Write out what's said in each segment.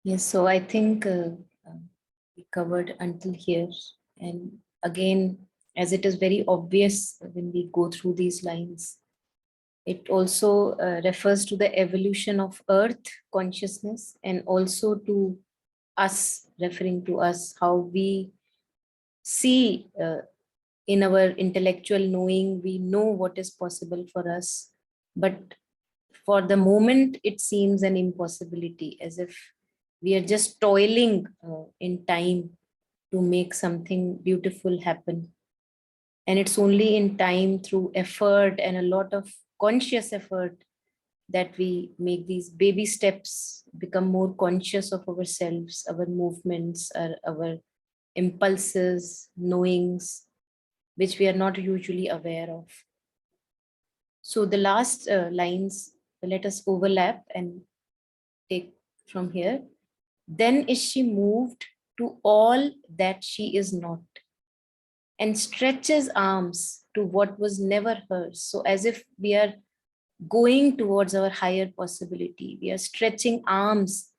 Yes, so I think we covered until here. And again, as it is very obvious when we go through these lines, it also refers to the evolution of Earth consciousness and also to us, referring to us, how we see in our intellectual knowing, we know what is possible for us. But for the moment, it seems an impossibility, as if we are just toiling in time to make something beautiful happen. And it's only in time, through effort and a lot of conscious effort, that we make these baby steps, become more conscious of ourselves, our movements, our impulses, knowings, which we are not usually aware of. So the last lines, let us overlap and take from here. Then is she moved to all that she is not, and stretches arms to what was never hers. So as if we are going towards our higher possibility, we are stretching arms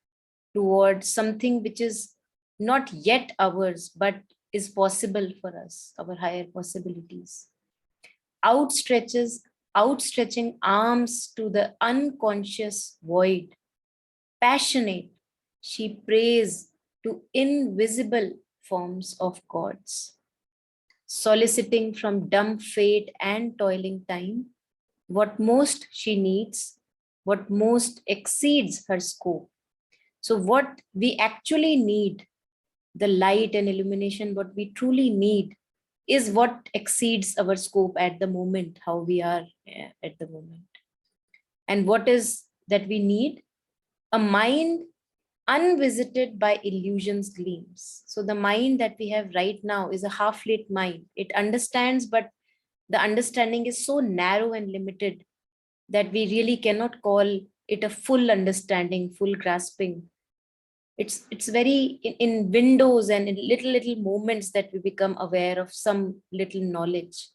towards something which is not yet ours, but is possible for us, our higher possibilities. Outstretching arms to the unconscious void. Passionate, she prays to invisible forms of gods, soliciting from dumb fate and toiling time what most she needs, what most exceeds her scope. So, what we actually need, the light and illumination, what we truly need, is what exceeds our scope at the moment, how we are at the moment. And what is that we need? A mind unvisited by illusions gleams. So the mind that we have right now is a half-lit mind. It understands, but the understanding is so narrow and limited that we really cannot call it a full understanding, full grasping. It's very in windows and in little moments that we become aware of some little knowledge.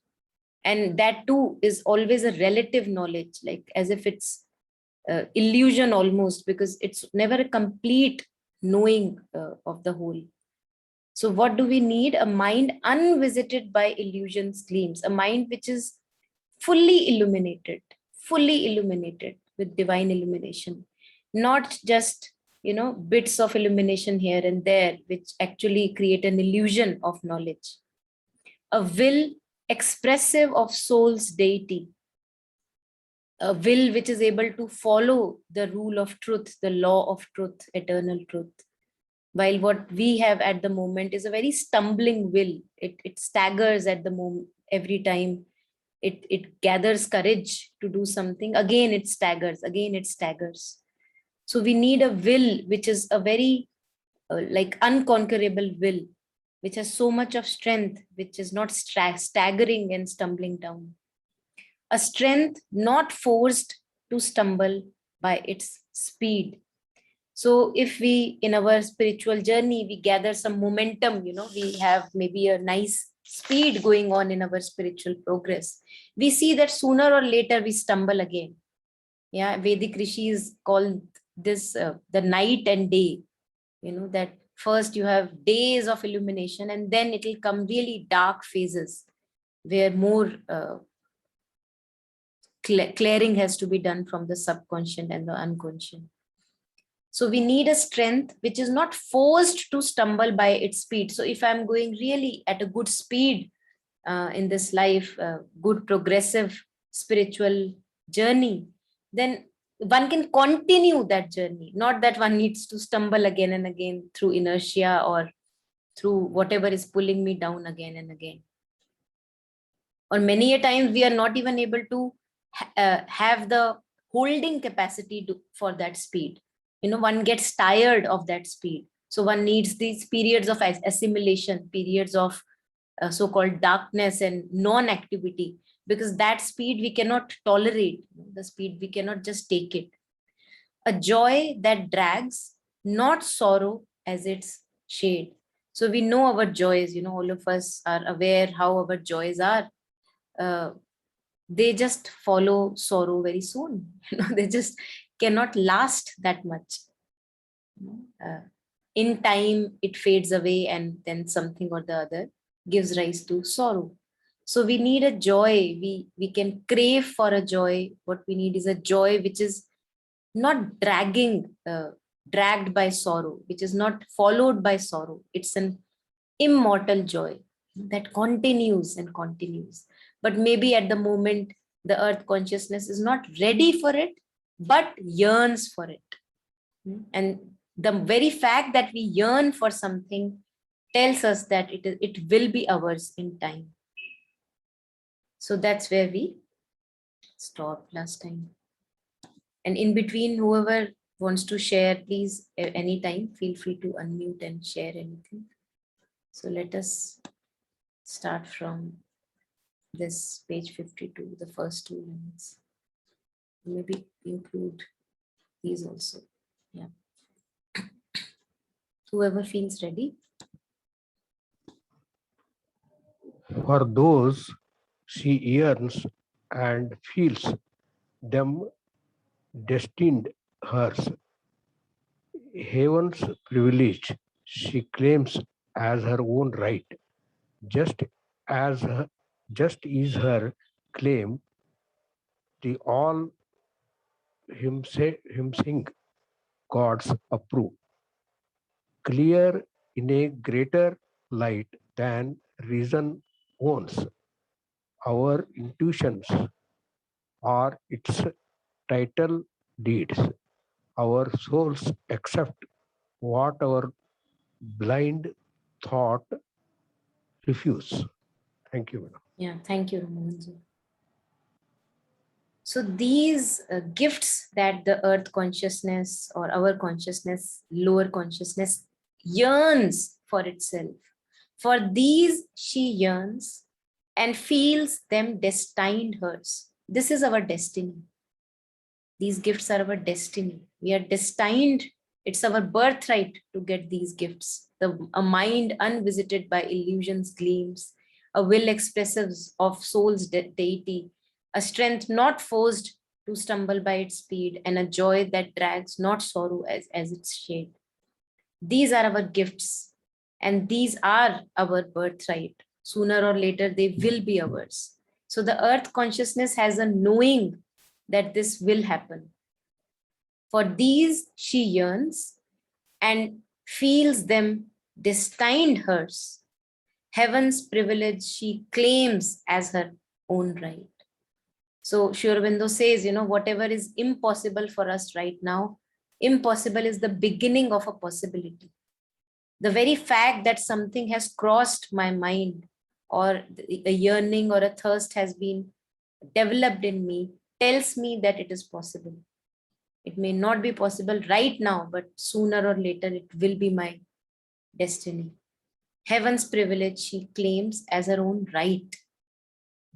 And that too is always a relative knowledge, like as if it's illusion almost, because it's never a complete knowing of the whole. So what do we need? A mind unvisited by illusions gleams, a mind which is fully illuminated with divine illumination, not just bits of illumination here and there which actually create an illusion of knowledge. A will expressive of soul's deity, a will which is able to follow the rule of truth, the law of truth, eternal truth. While what we have at the moment is a very stumbling will. It staggers at the moment every time. It gathers courage to do something. Again, it staggers. Again, it staggers. So we need a will which is a very like unconquerable will, which has so much of strength, which is not staggering and stumbling down. A strength not forced to stumble by its speed. So if we, in our spiritual journey, we gather some momentum, we have maybe a nice speed going on in our spiritual progress, we see that sooner or later we stumble again. Yeah, Vedic rishis call this the night and day, that first you have days of illumination and then it will come really dark phases where more clearing has to be done from the subconscious and the unconscious. So we need a strength which is not forced to stumble by its speed. So if I'm going really at a good speed in this life, good progressive spiritual journey, then one can continue that journey, not that one needs to stumble again and again through inertia or through whatever is pulling me down again and again. Or many a times we are not even able to have the holding capacity for that speed. One gets tired of that speed. So one needs these periods of assimilation, periods of so-called darkness and non-activity, because that speed we cannot tolerate. The speed, we cannot just take it. A joy that drags, not sorrow as its shade. So we know our joys, all of us are aware how our joys are. They just follow sorrow very soon. They just cannot last that much. In time, it fades away, and then something or the other gives rise to sorrow. So we need a joy. We can crave for a joy. What we need is a joy which is not dragged by sorrow, which is not followed by sorrow. It's an immortal joy that continues and continues. But maybe at the moment, the earth consciousness is not ready for it, but yearns for it. And the very fact that we yearn for something tells us that it will be ours in time. So that's where we stopped last time. And in between, whoever wants to share, please, anytime, feel free to unmute and share anything. So let us start from this page 52, the first 2 lines. Maybe include these also. Yeah. Whoever feels ready. For those she yearns and feels them destined hers, heaven's privilege she claims as her own right, just as just is her claim the all him sing gods approve, clear in a greater light than reason owns. Our intuitions are its title deeds. Our souls accept what our blind thought refuse. Thank you, madam. Yeah, thank you, Ramanji. So these gifts that the earth consciousness or our consciousness, lower consciousness, yearns for itself, for these she yearns and feels them destined hers. This is our destiny. These gifts are our destiny. We are destined. It's our birthright to get these gifts. A mind unvisited by illusions gleams, a will expressive of soul's deity, a strength not forced to stumble by its speed, and a joy that drags not sorrow as its shade. These are our gifts, and these are our birthright. Sooner or later, they will be ours. So the earth consciousness has a knowing that this will happen. For these she yearns and feels them destined hers. Heaven's privilege she claims as her own right. So Sri Aurobindo says, whatever is impossible for us right now, impossible is the beginning of a possibility. The very fact that something has crossed my mind, or a yearning or a thirst has been developed in me, tells me that it is possible. It may not be possible right now, but sooner or later it will be my destiny. Heaven's privilege she claims as her own right.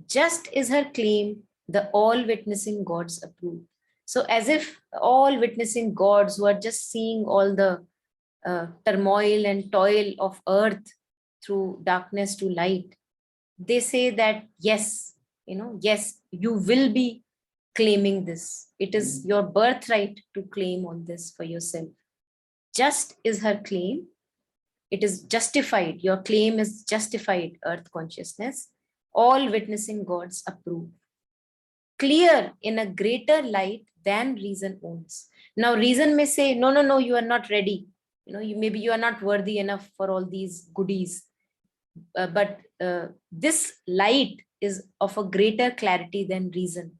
Just is her claim, the all witnessing gods approve. So as if all witnessing gods who are just seeing all the turmoil and toil of earth through darkness to light, they say that yes, yes, you will be claiming this. It is your birthright to claim on this for yourself. Just is her claim. It is justified. Your claim is justified, earth consciousness. All witnessing gods approve. Clear in a greater light than reason owns. Now, reason may say, no, no, no, you are not ready. Maybe you are not worthy enough for all these goodies. But this light is of a greater clarity than reason.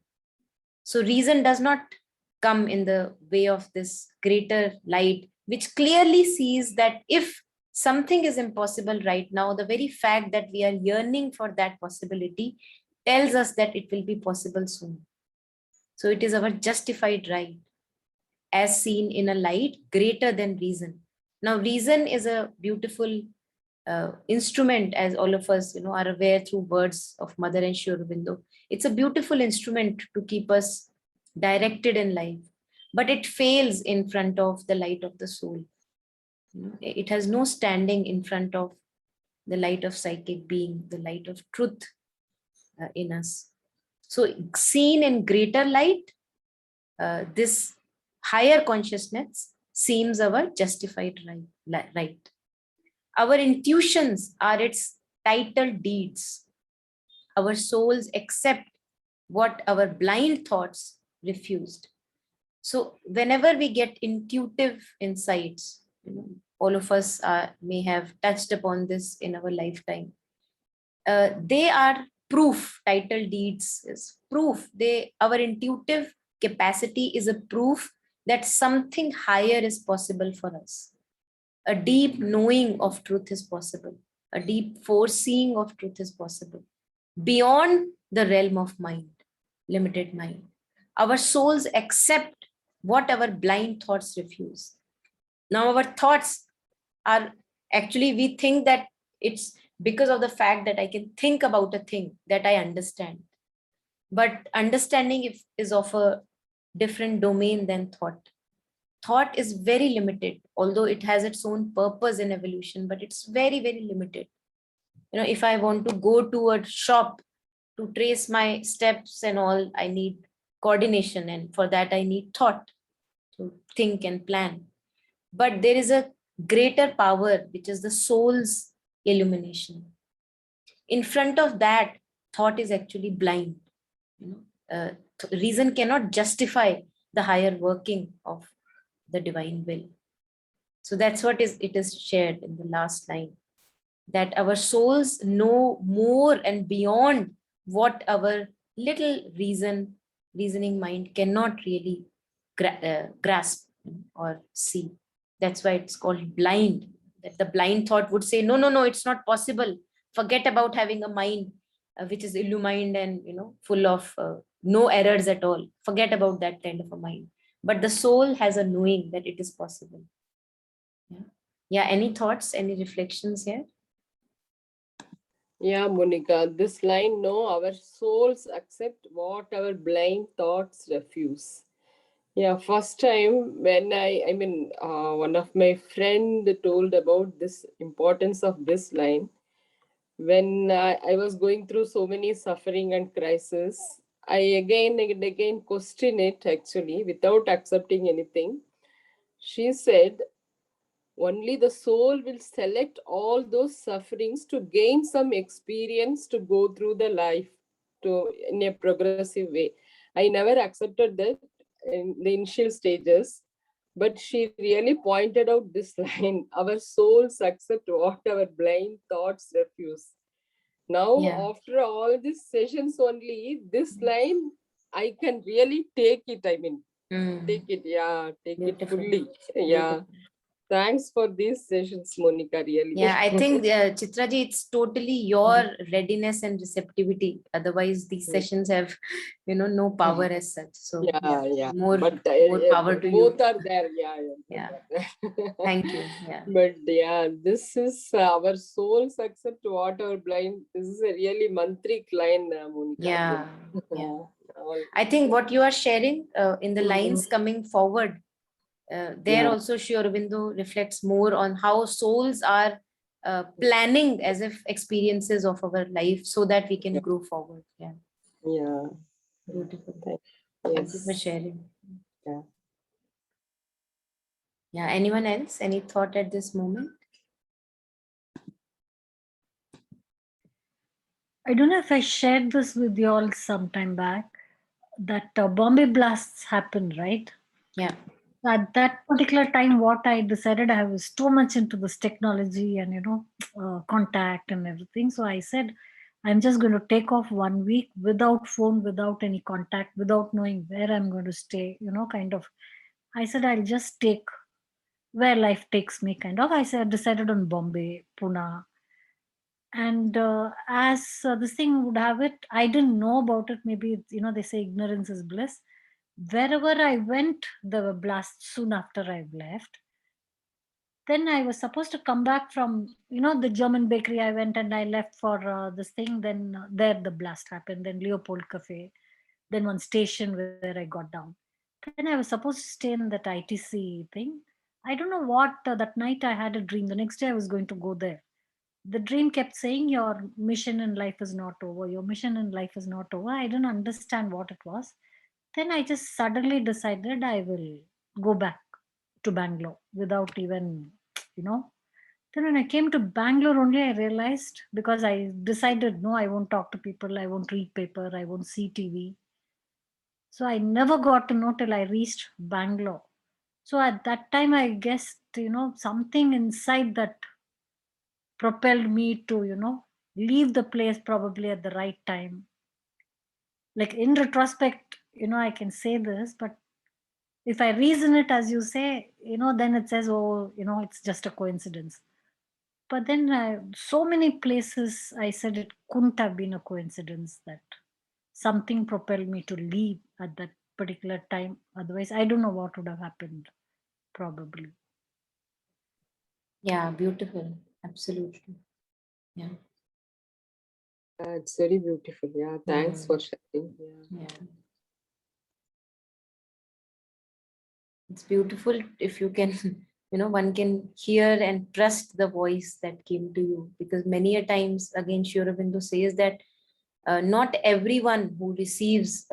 So reason does not come in the way of this greater light, which clearly sees that if something is impossible right now, the very fact that we are yearning for that possibility tells us that it will be possible soon. So it is our justified right, as seen in a light greater than reason. Now, reason is a beautiful instrument, as all of us are aware through words of Mother and Sri Aurobindo. It's a beautiful instrument to keep us directed in life, but it fails in front of the light of the soul. It has no standing in front of the light of psychic being, the light of truth in us. So seen in greater light, this higher consciousness seems our justified right. Our intuitions are its titled deeds. Our souls accept what our blind thoughts refused. So whenever we get intuitive insights, all of us may have touched upon this in our lifetime. They are proof. Title deeds is proof. Our intuitive capacity is a proof that something higher is possible for us. A deep knowing of truth is possible. A deep foreseeing of truth is possible beyond the realm of mind, limited mind. Our souls accept what our blind thoughts refuse. Now, our thoughts are actually, we think that it's because of the fact that I can think about a thing that I understand. But understanding is of a different domain than thought. Thought is very limited, although it has its own purpose in evolution, but it's very, very limited. If I want to go to a shop to trace my steps and all, I need coordination, and for that I need thought to think and plan. But there is a greater power, which is the soul's illumination. In front of that, thought is actually blind. Reason cannot justify the higher working of the divine will. So that's what it is shared in the last line, that our souls know more and beyond what our little reasoning mind cannot really grasp or see. That's why it's called blind. That the blind thought would say, no, no, no, it's not possible. Forget about having a mind which is illumined and full of no errors at all. Forget about that kind of a mind. But the soul has a knowing that it is possible. Yeah. Yeah. Any thoughts? Any reflections here? Yeah, Monica, this line, no, our souls accept what our blind thoughts refuse. Yeah, first time when one of my friend told about this importance of this line, when I was going through so many suffering and crisis, I again and again question it actually without accepting anything. She said, only the soul will select all those sufferings to gain some experience to go through the life to in a progressive way. I never accepted that in the initial stages, but she really pointed out this line: our souls accept what our blind thoughts refuse. Now, Yeah. after all these sessions, only this line I can really take it. Take it, yeah, take it Beautiful. fully. Yeah. Beautiful. Thanks for these sessions, Monica, really. Yeah, I think Chitraji, it's totally your readiness and receptivity. Otherwise, these sessions have, no power as such. So Yeah. more But power to you. both are there. Yeah. Yeah. Both are there. Thank you. Yeah. But yeah, this is our souls accept what our blind. This is a really mantric line, Monica. Yeah. Yeah. All, I think what you are sharing in the lines coming forward, there yeah. also Sri Aurobindo reflects more on how souls are planning as if experiences of our life so that we can grow forward. Yeah. Yeah. Beautiful. Thank you for Yes. sharing. Yeah. Yeah. Anyone else? Any thought at this moment? I don't know if I shared this with you all some time back, that Bombay blasts happened, right? Yeah. At that particular time, what I decided, I was too much into this technology and, contact and everything. So I said, I'm just going to take off 1 week without phone, without any contact, without knowing where I'm going to stay, kind of. I said, I'll just take where life takes me, kind of. I said, decided on Bombay, Pune. And as this thing would have it, I didn't know about it. Maybe, they say ignorance is bliss. Wherever I went, there were blasts soon after I've left. Then I was supposed to come back from, the German bakery. I went and I left for this thing. Then there the blast happened. Then Leopold Cafe. Then one station where I got down. Then I was supposed to stay in that ITC thing. I don't know what, that night I had a dream. The next day I was going to go there. The dream kept saying, your mission in life is not over, your mission in life is not over. I didn't understand what it was. Then I just suddenly decided I will go back to Bangalore without even, Then when I came to Bangalore only, I realized, because I decided, no, I won't talk to people, I won't read paper, I won't see TV. So I never got to know till I reached Bangalore. So at that time, I guessed, something inside that propelled me to, leave the place probably at the right time. Like in retrospect, I can say this, but if I reason it as you say, then it says, oh, it's just a coincidence. But then so many places I said it couldn't have been a coincidence that something propelled me to leave at that particular time. Otherwise, I don't know what would have happened, probably. Yeah, beautiful. Absolutely. Yeah. It's very beautiful. Yeah, thanks for sharing. Yeah. It's beautiful if you can, one can hear and trust the voice that came to you, because many a times, again, Sri Aurobindo says that not everyone who receives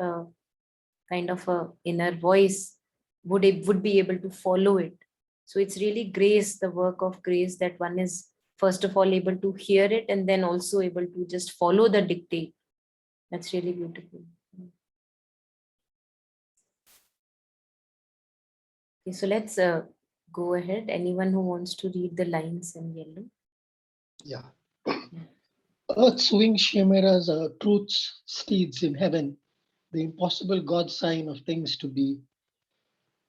kind of a inner voice would be able to follow it. So it's really grace, the work of grace, that one is first of all able to hear it and then also able to just follow the dictate. That's really beautiful. Okay, so let's go ahead. Anyone who wants to read the lines in yellow? Yeah. Earth's winged chimaeras are truth's steeds in heaven, the impossible God sign of things to be.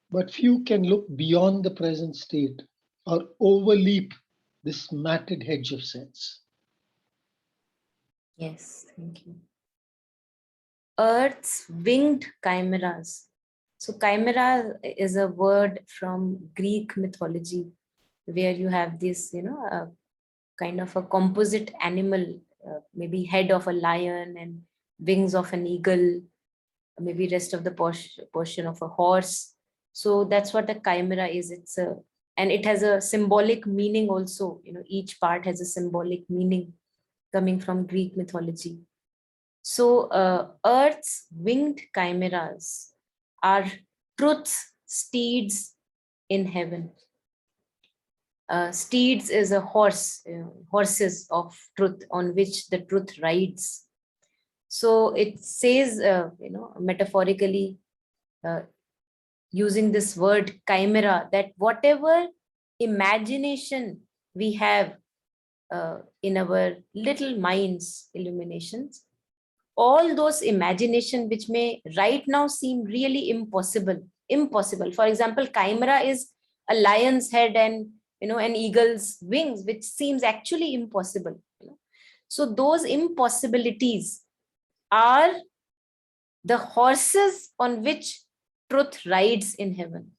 But few can look beyond the present state or overleap this matted hedge of sense. Yes, thank you. Earth's winged chimeras. So chimera is a word from Greek mythology, where you have this, kind of a composite animal, maybe head of a lion and wings of an eagle, maybe rest of the portion of a horse. So that's what a chimera is. And it has a symbolic meaning also. Each part has a symbolic meaning coming from Greek mythology. So Earth's winged chimeras are truth's steeds in heaven. Steeds is a horse, horses of truth on which the truth rides. So it says, metaphorically, using this word chimera, that whatever imagination we have in our little minds, illuminations, all those imagination which may right now seem really impossible. For example, chimera is a lion's head and an eagle's wings, which seems actually impossible. So those impossibilities are the horses on which truth rides in heaven.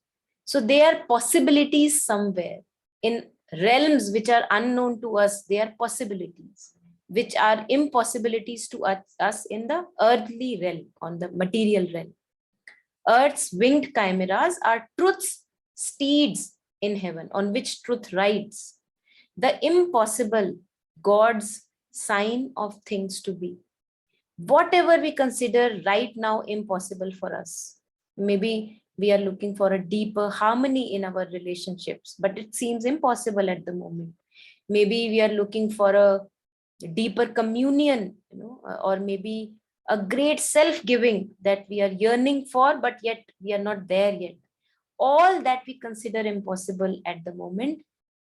So they are possibilities somewhere in realms which are unknown to us. They are possibilities which are impossibilities to us in the earthly realm, on the material realm. Earth's winged chimeras are truth's steeds in heaven, on which truth rides. The impossible, God's sign of things to be. Whatever we consider right now impossible for us, maybe we are looking for a deeper harmony in our relationships, but it seems impossible at the moment. Maybe we are looking for a deeper communion, or maybe a great self-giving that we are yearning for, but yet we are not there yet. All that we consider impossible at the moment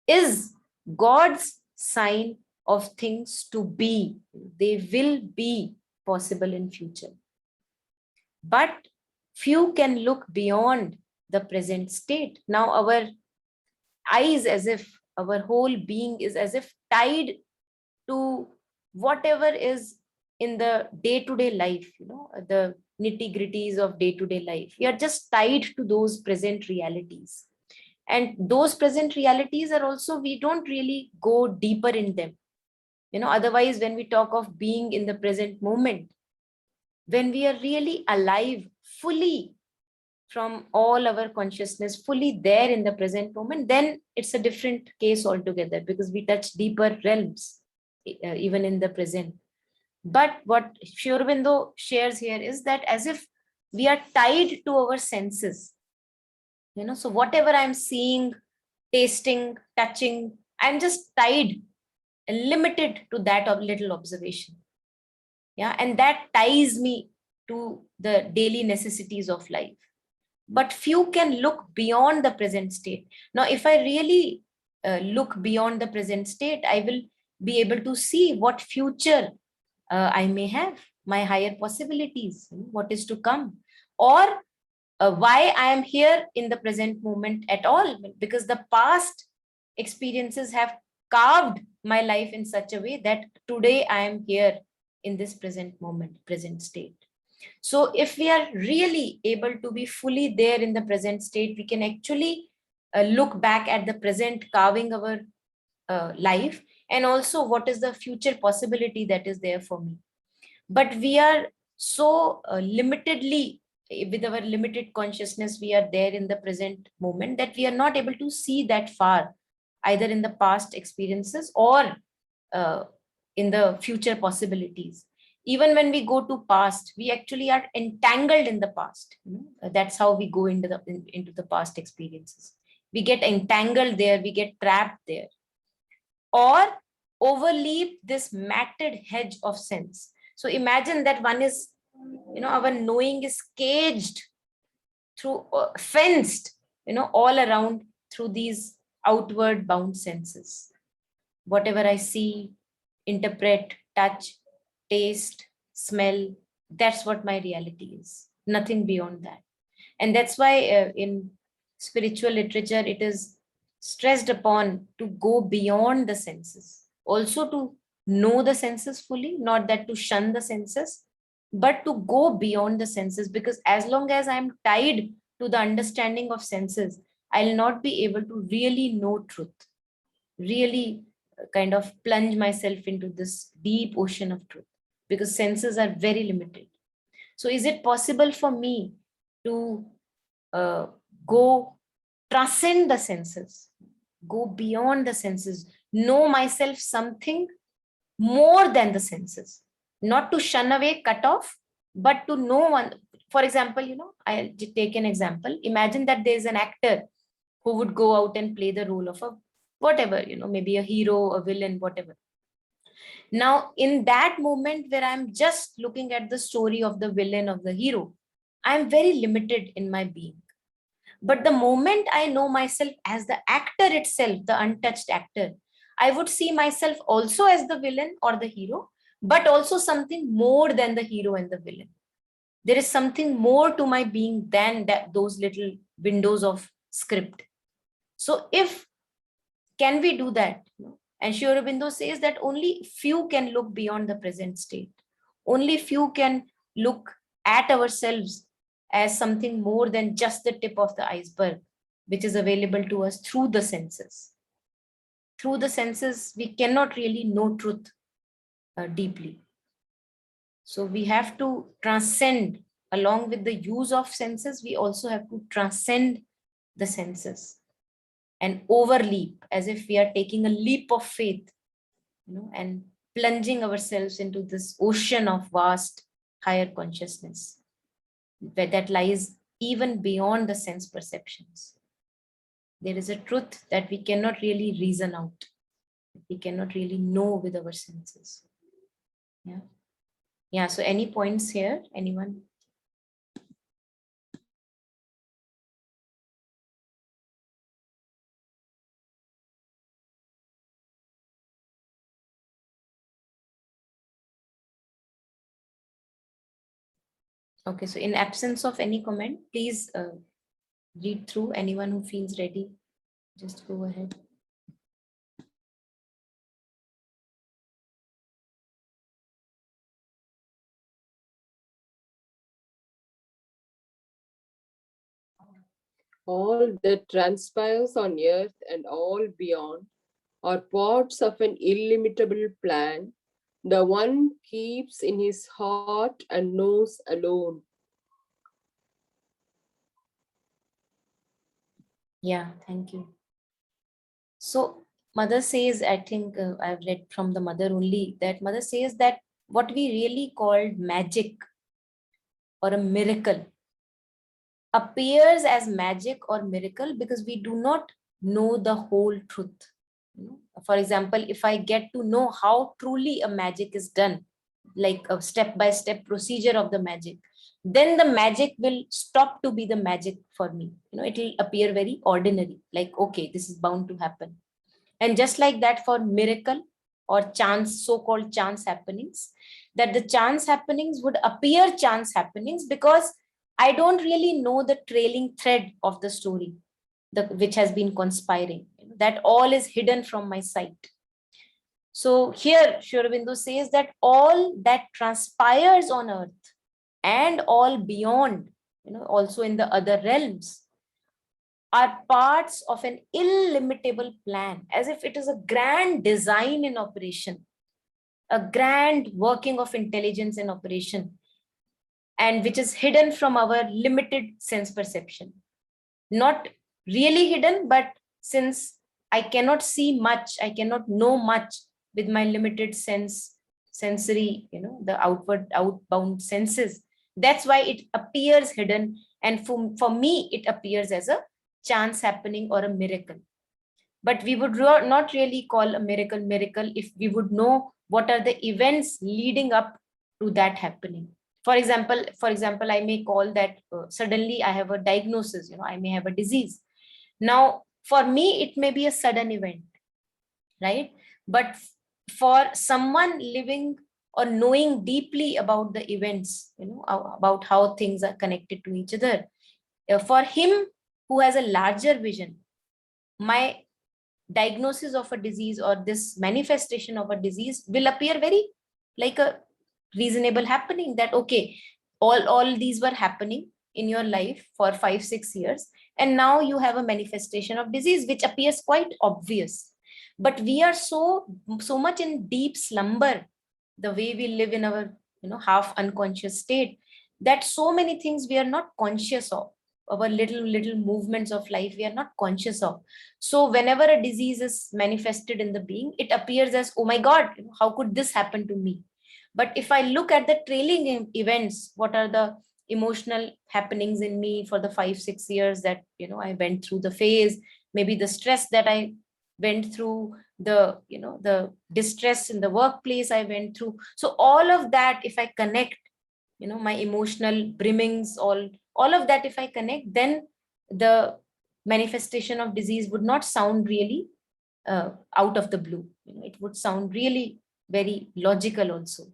is God's sign of things to be. They will be possible in future. But few can look beyond the present state. Now our eyes, as if our whole being is as if tied to whatever is in the day-to-day life, the nitty-gritties of day-to-day life. We are just tied to those present realities. And those present realities are also, we don't really go deeper in them. Otherwise, when we talk of being in the present moment, when we are really alive fully from all our consciousness, fully there in the present moment, then it's a different case altogether, because we touch deeper realms, even in the present. But what Sri Aurobindo shares here is that as if we are tied to our senses, So whatever I'm seeing, tasting, touching, I'm just tied and limited to that of little observation. Yeah, and that ties me to the daily necessities of life. But few can look beyond the present state. Now, if I really look beyond the present state, I will be able to see what future I may have, my higher possibilities, what is to come, or why I am here in the present moment at all, because the past experiences have carved my life in such a way that today I am here in this present moment, present state. So if we are really able to be fully there in the present state, we can actually look back at the present carving our life, and also what is the future possibility that is there for me. But we are so limitedly, with our limited consciousness, we are there in the present moment that we are not able to see that far, either in the past experiences or uh, in the future possibilities. Even when we go to past, we actually are entangled in the past. That's how we go into the past experiences. We get entangled there, we get trapped there, or overleap this matted hedge of sense. So imagine that one is, our knowing is caged through, fenced, all around through these outward bound senses. Whatever I see, interpret, touch, taste, smell, that's what my reality is. Nothing beyond that. And that's why in spiritual literature, it is stressed upon to go beyond the senses, also to know the senses fully, not that to shun the senses, but to go beyond the senses, because as long as I'm tied to the understanding of senses, I'll not be able to really know truth, really kind of plunge myself into this deep ocean of truth, because senses are very limited. So is it possible for me to uh, go transcend the senses, go beyond the senses, know myself something more than the senses, not to shun away, cut off, but to know one? For example, I'll take an example. Imagine that there's an actor who would go out and play the role of a whatever, maybe a hero, a villain, whatever. Now, in that moment where I'm just looking at the story of the villain, of the hero, I'm very limited in my being. But the moment I know myself as the actor itself, the untouched actor, I would see myself also as the villain or the hero, but also something more than the hero and the villain. There is something more to my being than those little windows of script. So if can we do that? And Sri Aurobindo says that only few can look beyond the present state. Only few can look at ourselves as something more than just the tip of the iceberg, which is available to us through the senses. Through the senses, we cannot really know truth deeply. So we have to transcend, along with the use of senses, we also have to transcend the senses and overleap, as if we are taking a leap of faith, and plunging ourselves into this ocean of vast higher consciousness that lies even beyond the sense perceptions. There is a truth that we cannot really reason out, we cannot really know with our senses. Yeah, so any points here, anyone? Okay, so in absence of any comment, please read through. Anyone who feels ready, just go ahead. All that transpires on earth and all beyond are parts of an illimitable plan the one keeps in his heart and knows alone. Yeah, thank you. So mother says, I think I've read from the mother only, that mother says that what we really called magic or a miracle appears as magic or miracle because we do not know the whole truth. For example, if I get to know how truly a magic is done, like a step-by-step procedure of the magic, then the magic will stop to be the magic for me. It will appear very ordinary, like, okay, this is bound to happen. And just like that for miracle or chance, so-called chance happenings, that the chance happenings would appear chance happenings because I don't really know the trailing thread of the story, which has been conspiring. That all is hidden from my sight. So here, Sri Aurobindo says that all that transpires on earth and all beyond, also in the other realms, are parts of an illimitable plan, as if it is a grand design in operation, a grand working of intelligence in operation, and which is hidden from our limited sense perception. Not really hidden, but since I cannot see much, I cannot know much with my limited sensory, the outbound senses. That's why it appears hidden. And for me, it appears as a chance happening or a miracle. But we would not really call a miracle if we would know what are the events leading up to that happening. For example, I may call that suddenly I have a diagnosis, I may have a disease. Now, for me, it may be a sudden event, right? But for someone living or knowing deeply about the events, about how things are connected to each other, for him who has a larger vision, my diagnosis of a disease or this manifestation of a disease will appear very like a reasonable happening, that okay, all these were happening in your life for 5-6 years, and now you have a manifestation of disease which appears quite obvious. But we are so much in deep slumber, the way we live in our half unconscious state, that so many things we are not conscious of, our little movements of life we are not conscious of. So whenever a disease is manifested in the being, it appears as, oh my God, how could this happen to me? But if I look at the trailing events, what are the emotional happenings in me for the 5-6 years that I went through the phase, maybe the stress that I went through, the distress in the workplace I went through. So all of that, if I connect, my emotional brimmings, all of that, if I connect, then the manifestation of disease would not sound really out of the blue. It would sound really very logical also.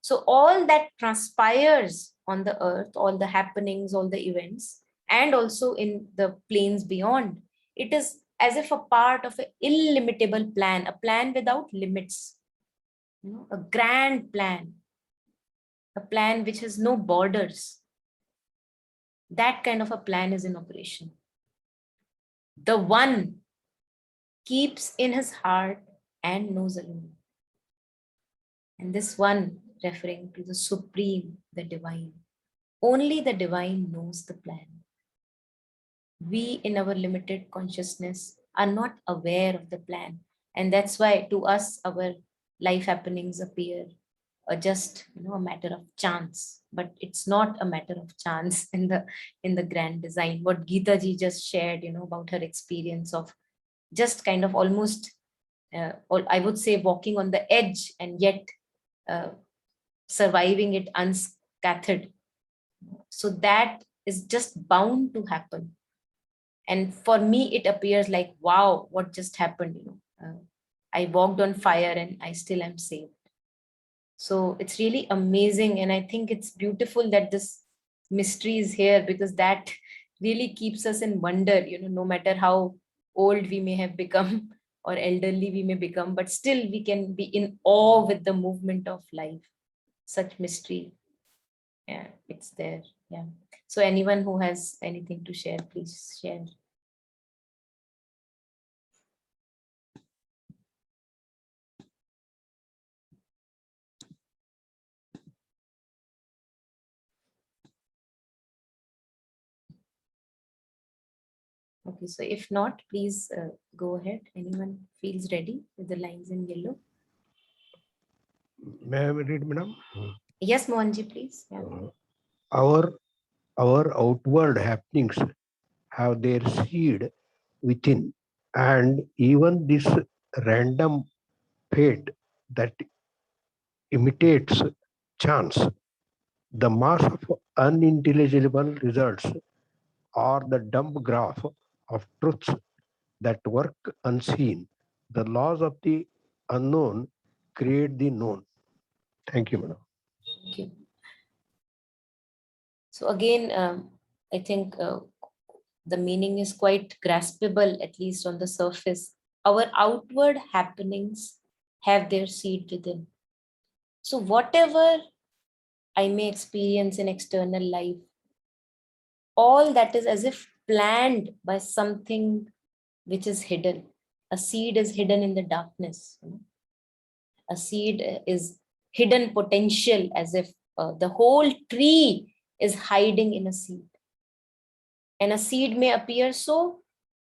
So all that transpires on the earth, all the happenings, all the events, and also in the planes beyond, it is as if a part of an illimitable plan, a plan without limits, a grand plan, a plan which has no borders. That kind of a plan is in operation. The one keeps in his heart and knows alone. And this one referring to the supreme, the divine. Only the divine knows the plan. We in our limited consciousness are not aware of the plan. And that's why to us, our life happenings appear just a matter of chance. But it's not a matter of chance in the grand design. What Geeta ji just shared, about her experience of just kind of almost, or I would say, walking on the edge and yet surviving it unscathed. So that is just bound to happen. And for me, it appears like, wow, what just happened? I walked on fire and I still am saved. So it's really amazing. And I think it's beautiful that this mystery is here, because that really keeps us in wonder, no matter how old we may have become or elderly we may become, but still we can be in awe with the movement of life. Such mystery. Yeah, it's there. Yeah. So anyone who has anything to share, please share. Okay, so if not, please go ahead. Anyone feels ready with the lines in yellow? May I read, madam? Yes, Mohanji, please. Yeah. Our Our outward happenings have their seed within, and even this random fate that imitates chance, the mass of unintelligible results, or the dumb graph of truths that work unseen. The laws of the unknown create the known. Thank you, madam. Thank you. So again, I think the meaning is quite graspable, at least on the surface. Our outward happenings have their seed within. So whatever I may experience in external life, all that is as if planned by something which is hidden. A seed is hidden in the darkness. A seed is hidden potential, as if the whole tree is hiding in a seed. And a seed may appear so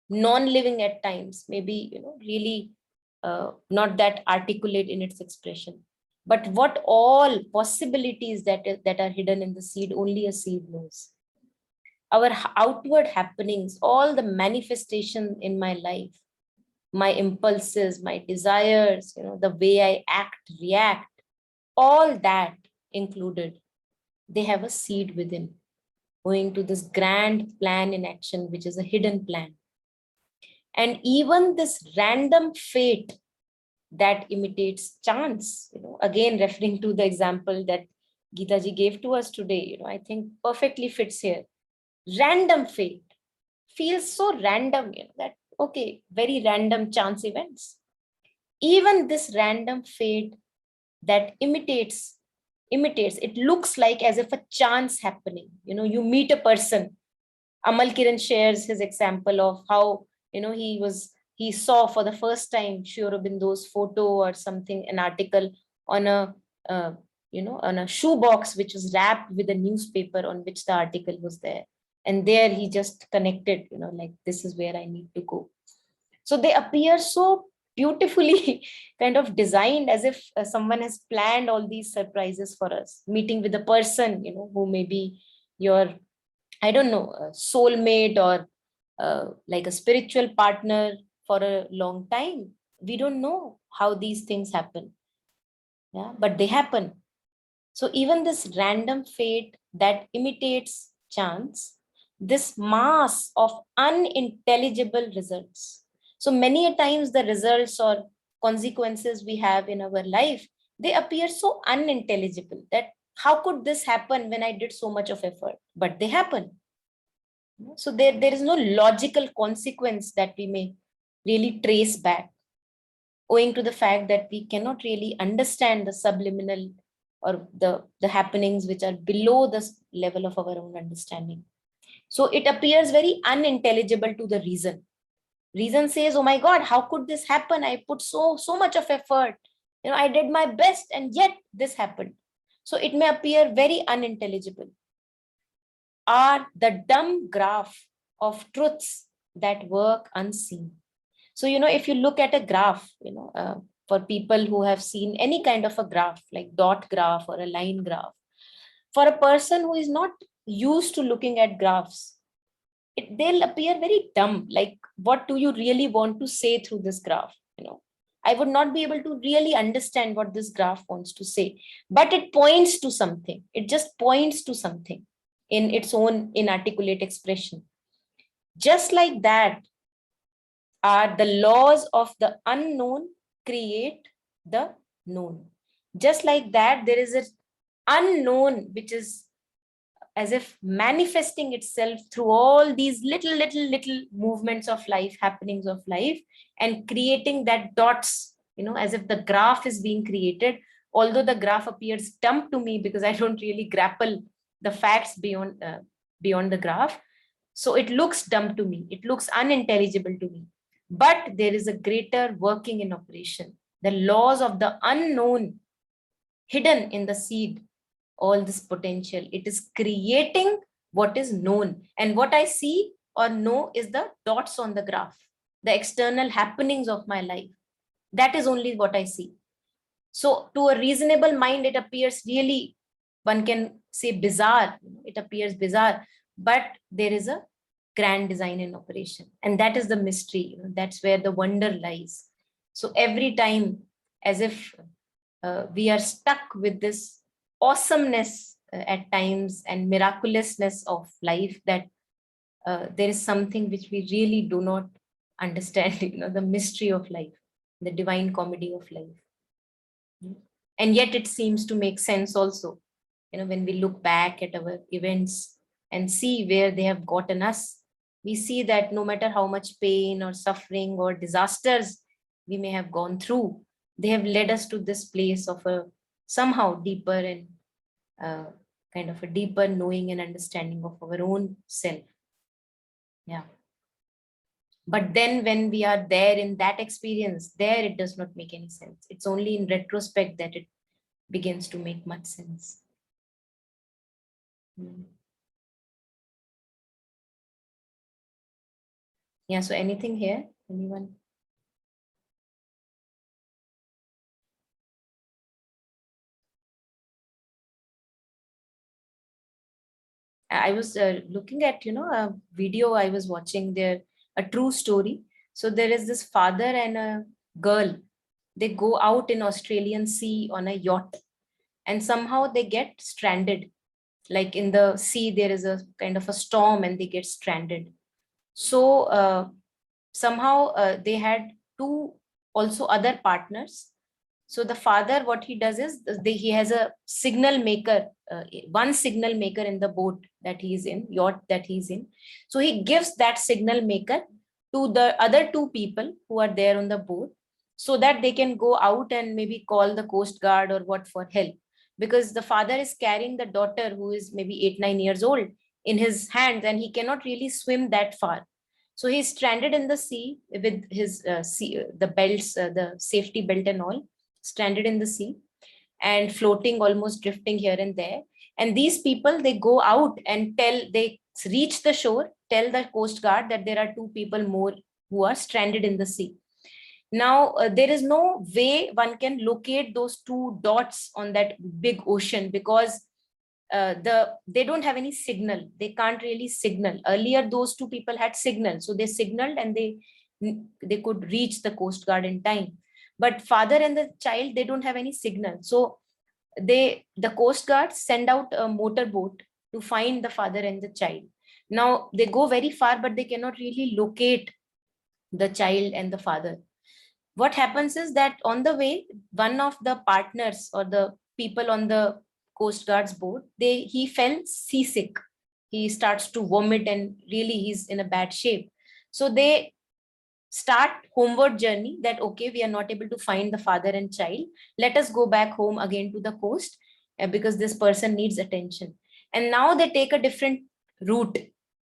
non-living at times, maybe really not that articulate in its expression. But what all possibilities that are hidden in the seed, only a seed knows. Our outward happenings, all the manifestation in my life, my impulses, my desires, the way I act, react, all that included, they have a seed within, owing to this grand plan in action, which is a hidden plan. And even this random fate that imitates chance, again referring to the example that Geeta ji gave to us today, I think perfectly fits here. Random fate feels so random, that okay, very random chance events. Even this random fate that imitates, it looks like as if a chance happening. You meet a person. Amal Kiran shares his example of how he saw for the first time Sri Aurobindo's photo or something, an article on a on a shoebox which was wrapped with a newspaper on which the article was there, and there he just connected, like, this is where I need to go. So they appear so beautifully kind of designed, as if someone has planned all these surprises for us. Meeting with a person, who may be your, I don't know, a soulmate, or like a spiritual partner for a long time. We don't know how these things happen. Yeah, but they happen. So even this random fate that imitates chance, this mass of unintelligible results. So many a times the results or consequences we have in our life, they appear so unintelligible, that how could this happen when I did so much of effort? But they happen. So there is no logical consequence that we may really trace back, owing to the fact that we cannot really understand the subliminal or the happenings which are below the level of our own understanding. So it appears very unintelligible to the reason. Reason says, oh my God, how could this happen? I put so much of effort. I did my best, and yet this happened. So it may appear very unintelligible. Are the dumb graph of truths that work unseen. So, if you look at a graph, for people who have seen any kind of a graph, like dot graph or a line graph, for a person who is not used to looking at graphs, they'll appear very dumb. Like, what do you really want to say through this graph? I would not be able to really understand what this graph wants to say, but it points to something. It just points to something in its own inarticulate expression. Just like that, are the laws of the unknown create the known. Just like that, there is an unknown which is as if manifesting itself through all these little movements of life, happenings of life, and creating that dots, as if the graph is being created. Although the graph appears dumb to me because I don't really grapple the facts beyond the graph. So it looks dumb to me. It looks unintelligible to me. But there is a greater working in operation. The laws of the unknown hidden in the seed, all this potential. It is creating what is known. And what I see or know is the dots on the graph, the external happenings of my life. That is only what I see. So to a reasonable mind, it appears really, one can say bizarre. It appears bizarre. but there is a grand design in operation. And that is the mystery. That's where the wonder lies. So every time, as if we are stuck with this awesomeness at times and miraculousness of life, that there is something which we really do not understand, the mystery of life, the divine comedy of life. And yet it seems to make sense also, when we look back at our events and see where they have gotten us. We see that no matter how much pain or suffering or disasters we may have gone through, they have led us to this place of a somehow deeper and kind of a deeper knowing and understanding of our own self. Yeah. But then when we are there in that experience, there it does not make any sense. It's only in retrospect that it begins to make much sense. Yeah, so anything here? Anyone? I was looking at, a video I was watching there, a true story. So there is this father and a girl. They go out in Australian Sea on a yacht, and somehow they get stranded. Like in the sea, there is a kind of a storm and they get stranded. So somehow they had two also other partners. So the father, what he does is he has a signal maker, one signal maker in the boat that he's in, yacht that he's in. So he gives that signal maker to the other two people who are there on the boat, so that they can go out and maybe call the Coast Guard or what for help. Because the father is carrying the daughter who is maybe 8-9 years old in his hands, and he cannot really swim that far. So he's stranded in the sea with his the belts, the safety belt and all, stranded in the sea and floating, almost drifting here and there. And these people, they go out and they reach the shore, tell the Coast Guard that there are two people more who are stranded in the sea. Now, there is no way one can locate those two dots on that big ocean, because they don't have any signal. They can't really signal. Earlier, those two people had signal, so they signaled and they could reach the Coast Guard in time. But father and the child, they don't have any signal. So the Coast Guard send out a motorboat to find the father and the child. Now they go very far, but they cannot really locate the child and the father. What happens is that on the way, one of the partners or the people on the Coast Guard's boat, he fell seasick. He starts to vomit and really he's in a bad shape. So they start homeward journey that, okay, we are not able to find the father and child. Let us go back home again to the coast because this person needs attention. And now they take a different route,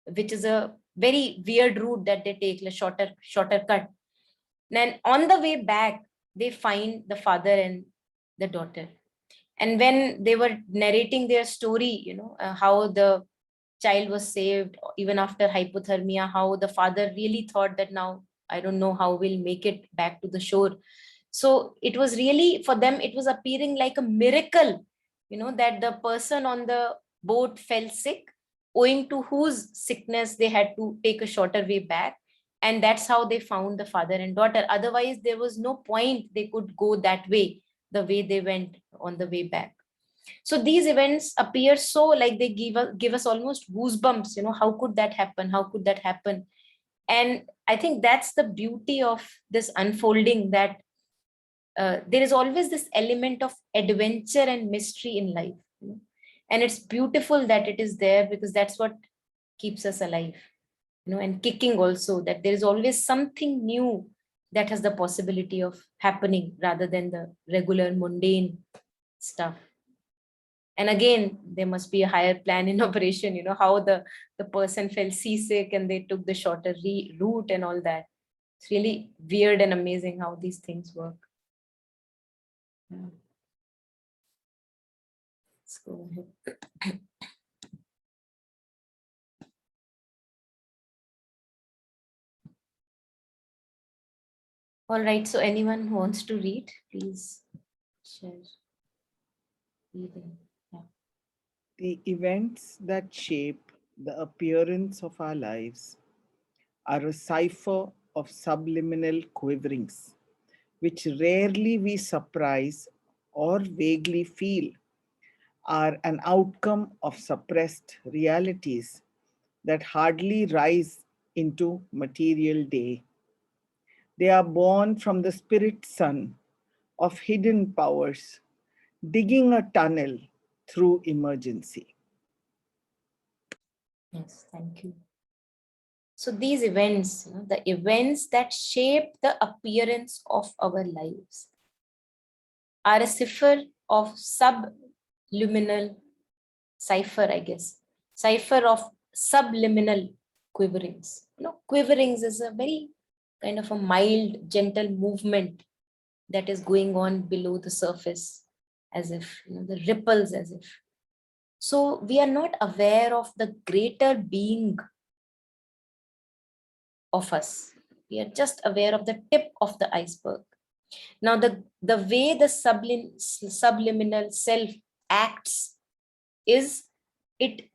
which is a very weird route that they take, a shorter cut. Then on the way back, they find the father and the daughter. And when they were narrating their story, how the child was saved, even after hypothermia, how the father really thought that now, I don't know how we'll make it back to the shore. So it was really, for them, it was appearing like a miracle, that the person on the boat fell sick, owing to whose sickness they had to take a shorter way back. And that's how they found the father and daughter. Otherwise, there was no point they could go that way, the way they went on the way back. So these events appear so like they give us almost goosebumps. How could that happen? How could that happen? And I think that's the beauty of this unfolding, that there is always this element of adventure and mystery in life. And it's beautiful that it is there, because that's what keeps us alive, and kicking also, that there is always something new that has the possibility of happening rather than the regular mundane stuff. And again, there must be a higher plan in operation, how the person fell seasick and they took the shorter route and all that. It's really weird and amazing how these things work. Yeah. Let's go ahead. All right, so anyone who wants to read, please share. Reading. Yeah. The events that shape the appearance of our lives are a cipher of subliminal quiverings, which rarely we surprise or vaguely feel, are an outcome of suppressed realities that hardly rise into material day. They are born from the spirit sun of hidden powers, digging a tunnel through emergency. Yes, thank you. So these events, the events that shape the appearance of our lives, are a cipher of subliminal cipher, I guess, cipher of subliminal quiverings. Quiverings is a very kind of a mild, gentle movement that is going on below the surface, as if, the ripples, as if. So we are not aware of the greater being of us. We are just aware of the tip of the iceberg. Now, the way the subliminal self acts is it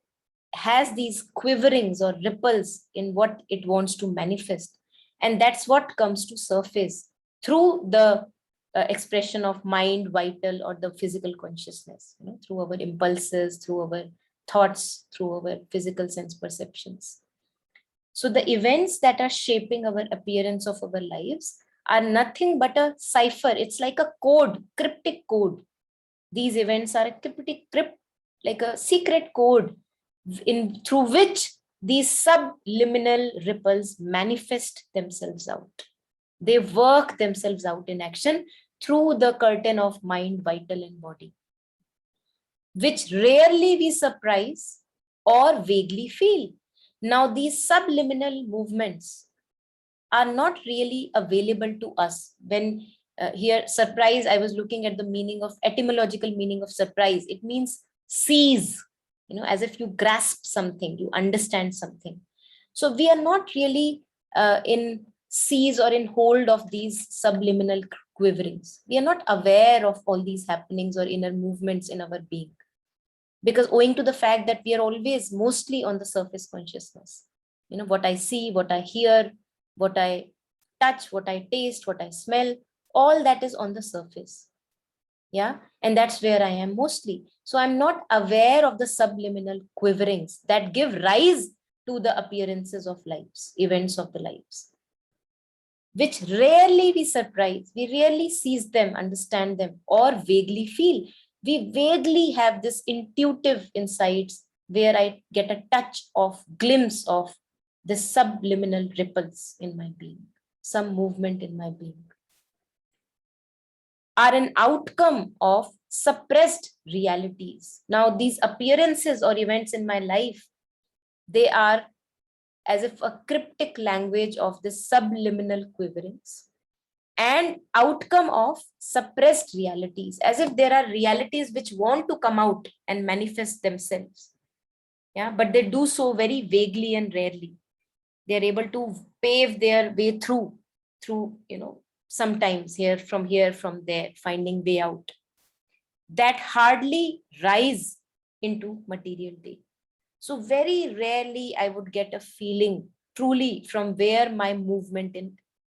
has these quiverings or ripples in what it wants to manifest. And that's what comes to surface through the expression of mind, vital, or the physical consciousness, through our impulses, through our thoughts, through our physical sense perceptions. So the events that are shaping our appearance of our lives are nothing but a cipher. It's like a code, cryptic code. These events are a like a secret code through which these subliminal ripples manifest themselves out. They work themselves out in action through the curtain of mind, vital, and body, which rarely we surprise or vaguely feel. Now, these subliminal movements are not really available to us. When here, surprise, I was looking at the meaning of etymological meaning of surprise. It means seize, as if you grasp something, you understand something. So we are not really in seize or in hold of these subliminal quiverings. We are not aware of all these happenings or inner movements in our being, because owing to the fact that we are always mostly on the surface consciousness, what I see, what I hear, what I touch, what I taste, what I smell, all that is on the surface. Yeah. And that's where I am mostly. So I'm not aware of the subliminal quiverings that give rise to the appearances of lives, events of the lives, which rarely we surprise. We rarely seize them, understand them, or vaguely feel. We vaguely have this intuitive insights where I get a touch of, glimpse of the subliminal ripples in my being, some movement in my being, are an outcome of suppressed realities. Now, these appearances or events in my life, they are as if a cryptic language of the subliminal quiverings and outcome of suppressed realities, as if there are realities which want to come out and manifest themselves. Yeah, but they do so very vaguely and rarely. They are able to pave their way through, sometimes here, from there, finding way out, that hardly rise into material day. So very rarely I would get a feeling truly from where my movement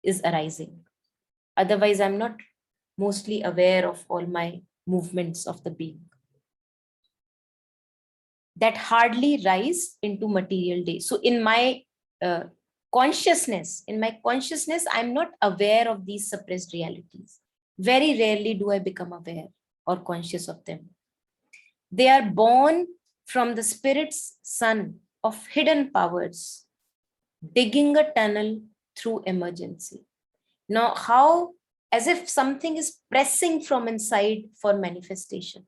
is arising. Otherwise, I'm not mostly aware of all my movements of the being that hardly rise into material day. So in my consciousness, I'm not aware of these suppressed realities. Very rarely do I become aware or conscious of them. They are born from the spirit's sun of hidden powers, digging a tunnel through emergency. Now, how, as if something is pressing from inside for manifestation.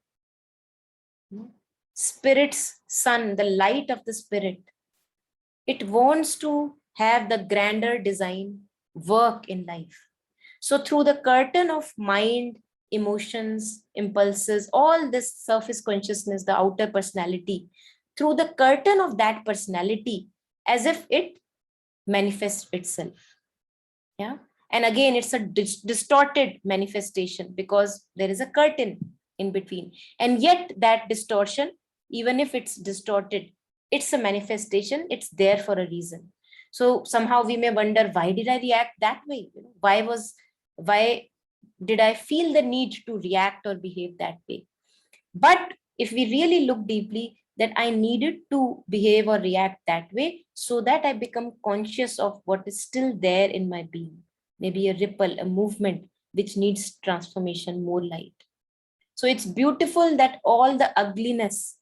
Spirit's sun, the light of the spirit, it wants to have the grander design work in life. So through the curtain of mind, emotions, impulses, all this surface consciousness, the outer personality, through the curtain of that personality, as if it manifests itself. Yeah. And again, it's a distorted manifestation because there is a curtain in between. And yet that distortion, even if it's distorted, It's a manifestation. It's there for a reason. So somehow we may wonder, why did I react that way? Why did I feel the need to react or behave that way? But if we really look deeply, that I needed to behave or react that way so that I become conscious of what is still there in my being. Maybe a ripple, a movement which needs transformation, more light. So it's beautiful that all the ugliness,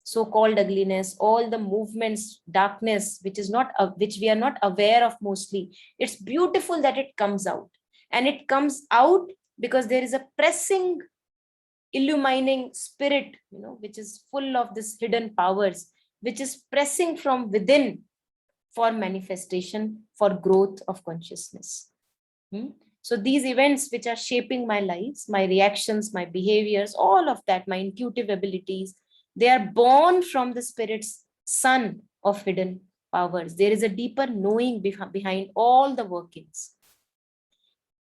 so-called ugliness, all the movements, darkness, which we are not aware of mostly, it's beautiful that it comes out. And it comes out because there is a pressing, illumining spirit, which is full of this hidden powers, which is pressing from within for manifestation, for growth of consciousness. So these events which are shaping my lives, my reactions, my behaviors, all of that, my intuitive abilities, they are born from the spirit's sun of hidden powers. There is a deeper knowing behind all the workings,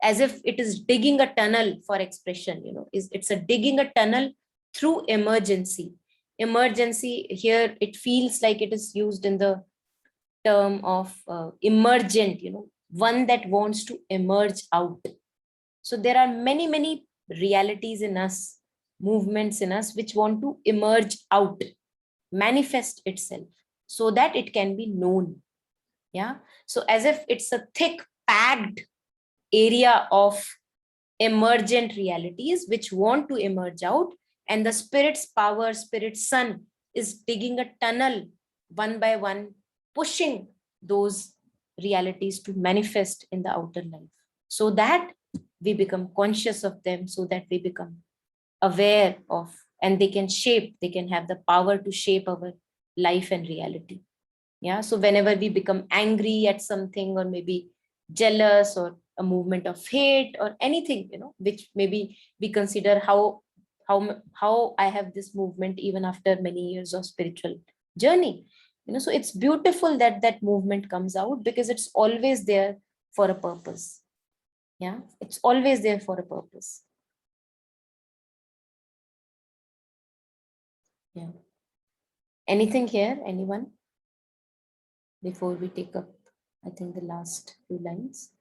as if it is digging a tunnel for expression. It's a digging a tunnel through emergency. Emergency here, it feels like it is used in the term of emergent, one that wants to emerge out. So there are many realities in us, movements in us, which want to emerge out, manifest itself so that it can be known. Yeah. So as if it's a thick, packed area of emergent realities which want to emerge out, and the spirit's power, spirit's sun is digging a tunnel one by one, pushing those realities to manifest in the outer life, so that we become conscious of them, so that we become aware of, and they can have the power to shape our life and reality. Yeah. So whenever we become angry at something, or maybe jealous, or a movement of hate, or anything, which maybe we consider how I have this movement even after many years of spiritual journey. So it's beautiful that that movement comes out, because it's always there for a purpose. Yeah, it's always there for a purpose. Yeah. Anything here, anyone? Before we take up, I think, the last few lines.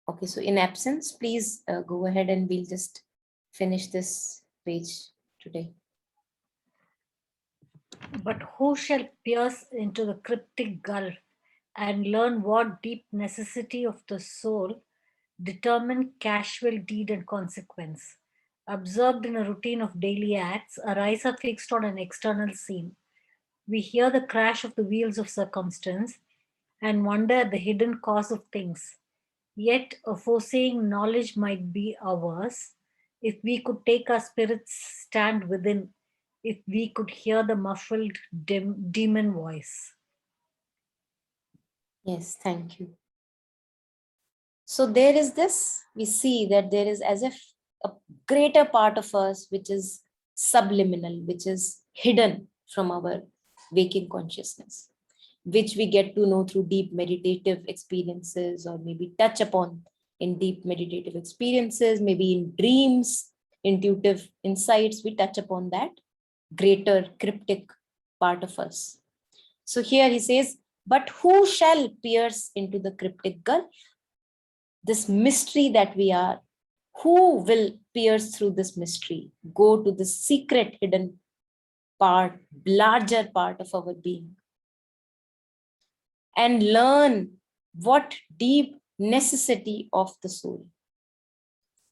Okay, so in absence, please go ahead and we'll just finish this page today. But who shall pierce into the cryptic gulf and learn what deep necessity of the soul determine casual deed and consequence? Observed in a routine of daily acts, our eyes are fixed on an external scene. We hear the crash of the wheels of circumstance and wonder at the hidden cause of things. Yet a foreseeing knowledge might be ours if we could take our spirits stand within, if we could hear the muffled demon voice. Yes, thank you. So there is this, we see that there is as if a greater part of us which is subliminal, which is hidden from our waking consciousness, which we get to know through deep meditative experiences, or maybe touch upon in deep meditative experiences, maybe in dreams, intuitive insights, we touch upon that greater cryptic part of us. So here he says, but who shall pierce into the cryptic gulf? This mystery that we are, who will pierce through this mystery, go to the secret hidden part, larger part of our being, and learn what deep necessity of the soul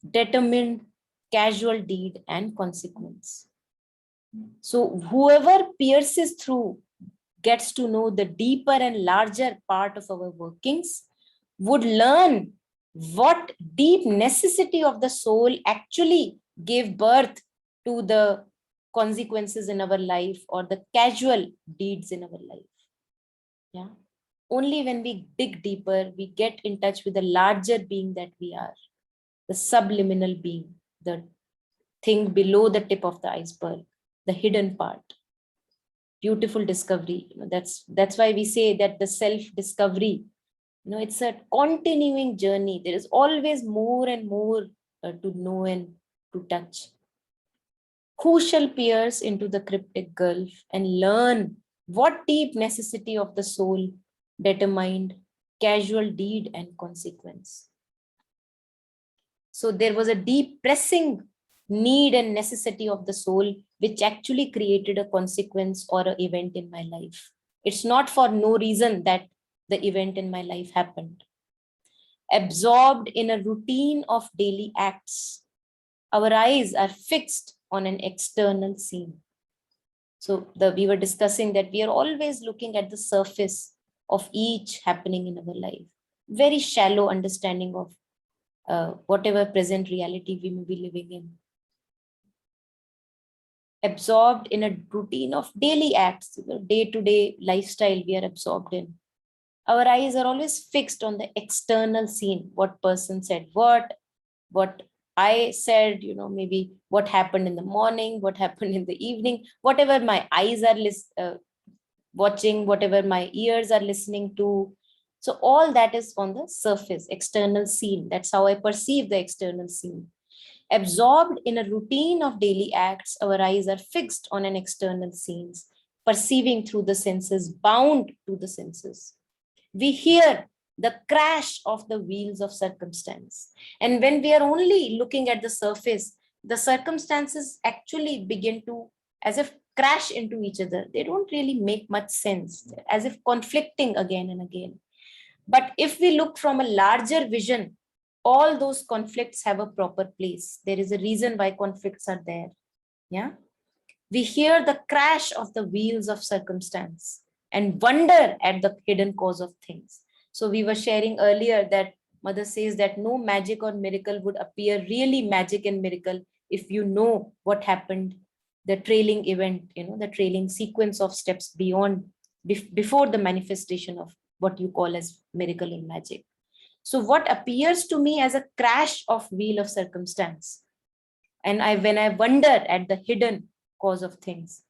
determined casual deed and consequence. So whoever pierces through gets to know the deeper and larger part of our workings, would learn what deep necessity of the soul actually gave birth to the consequences in our life, or the casual deeds in our life. Yeah. Only when we dig deeper, we get in touch with the larger being that we are, the subliminal being, the thing below the tip of the iceberg, the hidden part. beautiful discovery. That's why we say that the self-discovery, it's a continuing journey. There is always more and more to know and to touch. Who shall pierce into the cryptic gulf and learn what deep necessity of the soul determined casual deed and consequence? So there was a deep pressing need and necessity of the soul, which actually created a consequence or an event in my life. It's not for no reason that the event in my life happened. Absorbed in a routine of daily acts, our eyes are fixed on an external scene. So we were discussing that we are always looking at the surface of each happening in our life. Very shallow understanding of whatever present reality we may be living in. Absorbed in a routine of daily acts, day-to-day lifestyle we are absorbed in. Our eyes are always fixed on the external scene. What person said what I said, maybe what happened in the morning, what happened in the evening, whatever my eyes are watching, whatever my ears are listening to. So all that is on the surface, external scene. That's how I perceive the external scene. Absorbed in a routine of daily acts, our eyes are fixed on an external scenes, perceiving through the senses, bound to the senses. We hear the crash of the wheels of circumstance. And when we are only looking at the surface, the circumstances actually begin to, as if, crash into each other. They don't really make much sense, as if conflicting again and again. But if we look from a larger vision, all those conflicts have a proper place. There is a reason why conflicts are there. Yeah. We hear the crash of the wheels of circumstance and wonder at the hidden cause of things. So we were sharing earlier that Mother says that no magic or miracle would appear really magic and miracle if you know what happened, the trailing event, the trailing sequence of steps beyond, before the manifestation of what you call as miracle and magic. So what appears to me as a crash of wheel of circumstance, and when I wonder at the hidden cause of things,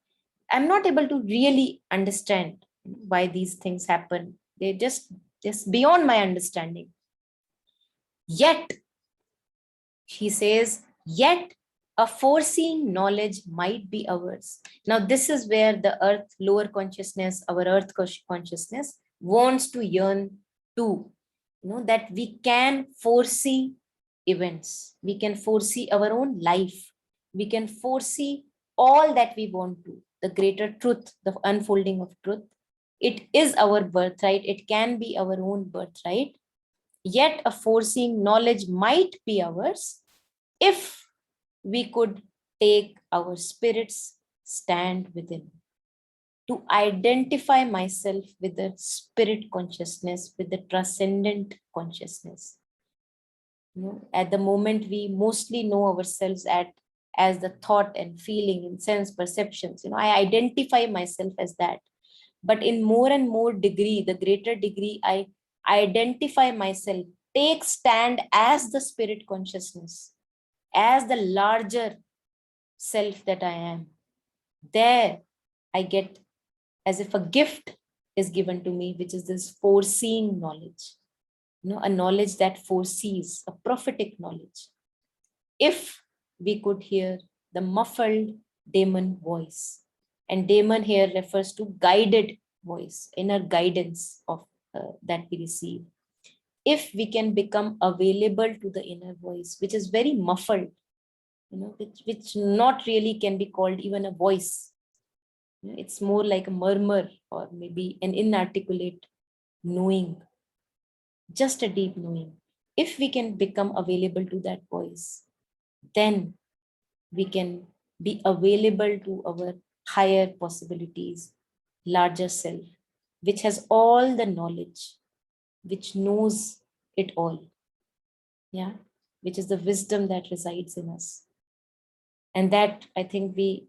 I'm not able to really understand why these things happen. They're just beyond my understanding. Yet, he says, yet a foreseeing knowledge might be ours. Now, this is where the earth, lower consciousness, our earth consciousness wants to yearn to, that we can foresee events. We can foresee our own life. We can foresee all that we want to, the greater truth, the unfolding of truth. It is our birthright. It can be our own birthright. Yet a foreseeing knowledge might be ours if we could take our spirit's stand within. To identify myself with the spirit consciousness, with the transcendent consciousness. At the moment, we mostly know ourselves as the thought and feeling and sense perceptions. I identify myself as that. But in more and more degree, the greater degree I identify myself, take stand as the spirit consciousness, as the larger self that I am. There I get as if a gift is given to me, which is this foreseeing knowledge. A knowledge that foresees, a prophetic knowledge. If we could hear the muffled daemon voice, and daemon here refers to guided voice, inner guidance of that we receive. If we can become available to the inner voice, which is very muffled, which not really can be called even a voice. It's more like a murmur or maybe an inarticulate knowing, just a deep knowing. If we can become available to that voice, then we can be available to our higher possibilities, larger self, which has all the knowledge, which knows it all. Yeah, which is the wisdom that resides in us. And that, I think, we,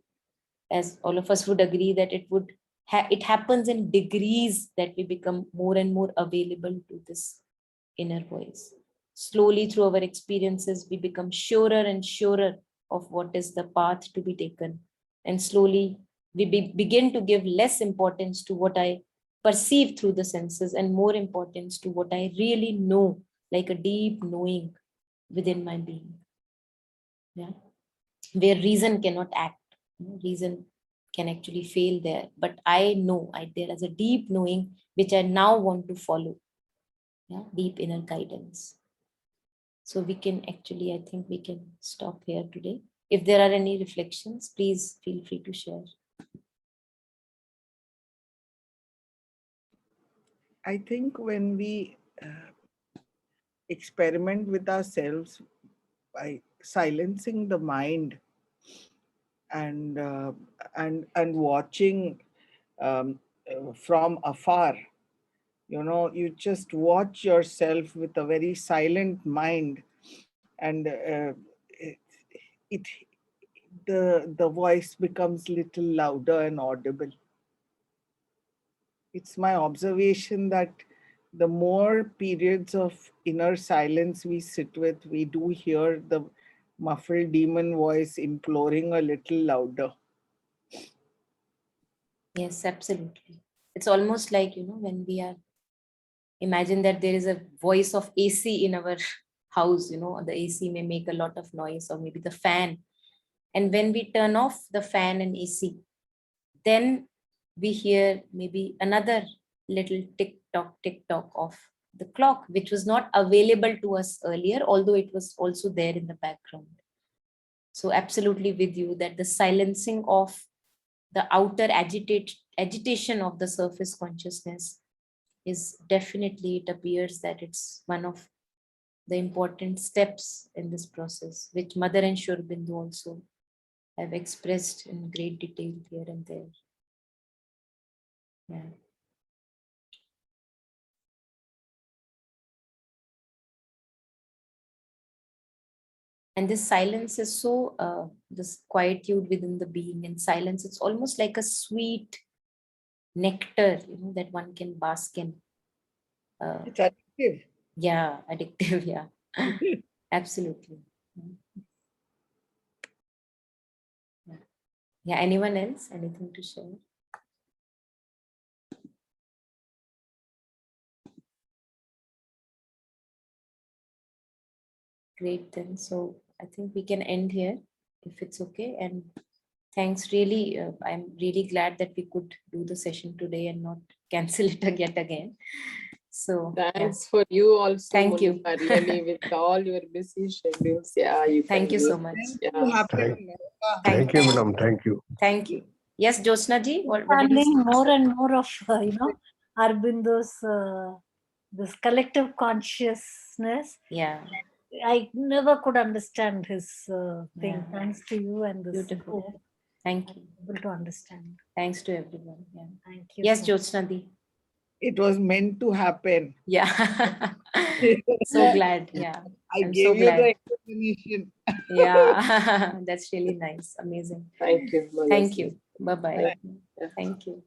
as all of us would agree, that it happens in degrees, that we become more and more available to this inner voice. Slowly through our experiences, we become surer and surer of what is the path to be taken. And slowly we begin to give less importance to what I perceive through the senses and more importance to what I really know, like a deep knowing within my being. Yeah, where reason cannot act. Reason can actually fail there, but I know there is a deep knowing which I now want to follow. Yeah, deep inner guidance. So we can actually, I think we can stop here today. If there are any reflections, please feel free to share. I think when we experiment with ourselves by silencing the mind and watching from afar, you just watch yourself with a very silent mind, and it the voice becomes little louder and audible. It's my observation that the more periods of inner silence we sit with, we do hear the muffled demon voice imploring a little louder. Yes, absolutely. It's almost like, when we are, imagine that there is a voice of AC in our house, the AC may make a lot of noise, or maybe the fan. And when we turn off the fan and AC, then we hear maybe another little tick tock of the clock, which was not available to us earlier, although it was also there in the background. So absolutely with you that the silencing of the outer agitation of the surface consciousness is definitely, it appears that it's one of the important steps in this process, which Mother and Shri Aurobindo also have expressed in great detail here and there. Yeah. And this silence is so, this quietude within the being and silence, it's almost like a sweet nectar, that one can bask in. It's addictive. Yeah, addictive, yeah. Absolutely. Yeah, anyone else? Anything to share? Great then. So I think we can end here if it's okay. And thanks really. I'm really glad that we could do the session today and not cancel it yet again. So Thanks for you also. Thank you. Monica, really, with all your busy schedules. Yeah, you Thank can you so do- much. Yeah. Thank you, madam. Thank you. Thank you. Yes, Jyotsna ji, what did you Understanding say? more and more of Aurobindo's this collective consciousness. Yeah, I never could understand his thing. Yeah. Thanks to you and this beautiful. book, Thank I'm you. able to understand. Thanks to everyone. Yeah. Thank you. Yes, so Jyotsna ji. It was meant to happen. Yeah. So glad. Yeah. I I'm gave so you glad. the explanation. Yeah. That's really nice. Amazing. Thank you. Thank you. Bye-bye. Yeah. Thank you.